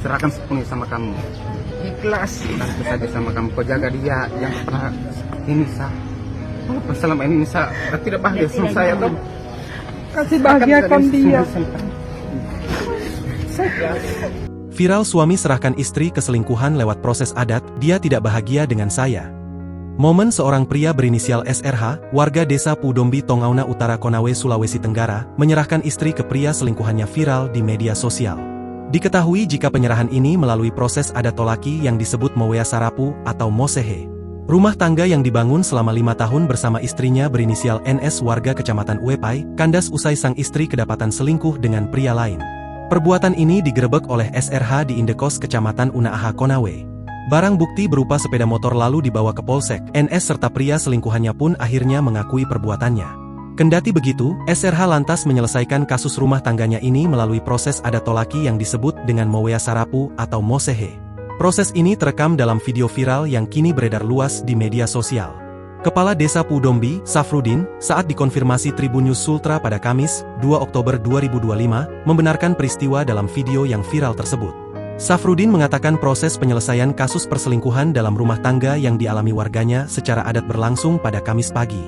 serahkan sepenuhnya sama kamu. Ikhlas saja sama kamu. Kau jaga dia, yang pernah ini sah. Walaupun selama ini Nisa tidak bahagia sama saya, toh Kasih bahagiakan dia. Viral suami serahkan istri ke selingkuhan lewat proses adat, dia tidak bahagia dengan saya. Momen seorang pria berinisial SRH, warga desa Pudombi Tongauna Utara Konawe Sulawesi Tenggara, menyerahkan istri ke pria selingkuhannya viral di media sosial. Diketahui jika penyerahan ini melalui proses adat tolaki yang disebut Mowea Sarapu atau Mosehe. Rumah tangga yang dibangun selama 5 tahun bersama istrinya berinisial NS warga kecamatan Uepai, kandas usai sang istri kedapatan selingkuh dengan pria lain. Perbuatan ini digerebek oleh SRH di Indekos kecamatan Unaaha Konawe. Barang bukti berupa sepeda motor lalu dibawa ke Polsek. NS serta pria selingkuhannya pun akhirnya mengakui perbuatannya. Kendati begitu, SRH lantas menyelesaikan kasus rumah tangganya ini melalui proses adat tolaki yang disebut dengan Mowea Sarapu atau Mosehe. Proses ini terekam dalam video viral yang kini beredar luas di media sosial. Kepala Desa Pudombi, Safrudin, saat dikonfirmasi Tribun News Sultra pada Kamis, 2 Oktober 2025, membenarkan peristiwa dalam video yang viral tersebut. Safrudin mengatakan proses penyelesaian kasus perselingkuhan dalam rumah tangga yang dialami warganya secara adat berlangsung pada Kamis pagi.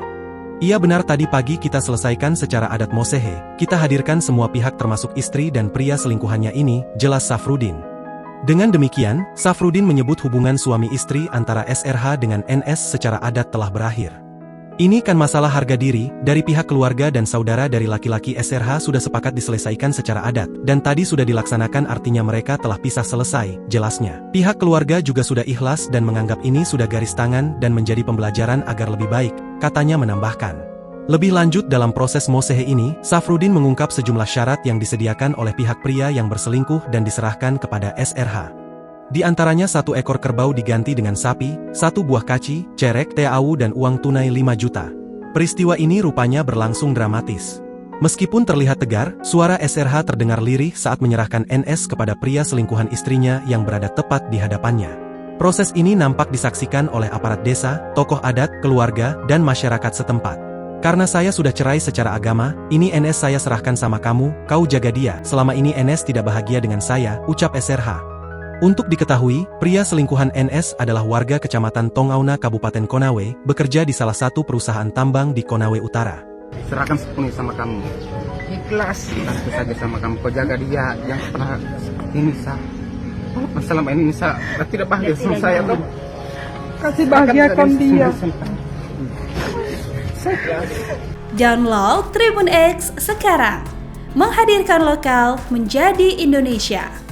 Iya benar, tadi pagi kita selesaikan secara adat Mosehe, kita hadirkan semua pihak termasuk istri dan pria selingkuhannya ini, jelas Safrudin. Dengan demikian, Safrudin menyebut hubungan suami istri antara SRH dengan NS secara adat telah berakhir. Ini kan masalah harga diri, dari pihak keluarga dan saudara dari laki-laki SRH sudah sepakat diselesaikan secara adat, dan tadi sudah dilaksanakan, artinya mereka telah pisah selesai, jelasnya. Pihak keluarga juga sudah ikhlas dan menganggap ini sudah garis tangan dan menjadi pembelajaran agar lebih baik, katanya menambahkan. Lebih lanjut dalam proses Mosehe ini, Safrudin mengungkap sejumlah syarat yang disediakan oleh pihak pria yang berselingkuh dan diserahkan kepada SRH. Di antaranya 1 ekor kerbau diganti dengan sapi, 1 buah kaci, cerek, TAU dan uang tunai 5 juta. Peristiwa ini rupanya berlangsung dramatis. Meskipun terlihat tegar, suara SRH terdengar lirih saat menyerahkan NS kepada pria selingkuhan istrinya yang berada tepat di hadapannya. Proses ini nampak disaksikan oleh aparat desa, tokoh adat, keluarga, dan masyarakat setempat. Karena saya sudah cerai secara agama, ini NS saya serahkan sama kamu, kau jaga dia. Selama ini NS tidak bahagia dengan saya, ucap SRH. Untuk diketahui, pria selingkuhan NS adalah warga kecamatan Tongauna Kabupaten Konawe, bekerja di salah satu perusahaan tambang di Konawe Utara. Serahkan sepenuhnya sama kamu. Ikhlas saja sama kamu. Kau jaga dia, yang pernah ini sah. Walaupun selama ini Nisa tidak bahagia sama saya, toh Kasih bahagiakan dia. Download Tribun X sekarang, menghadirkan lokal menjadi Indonesia.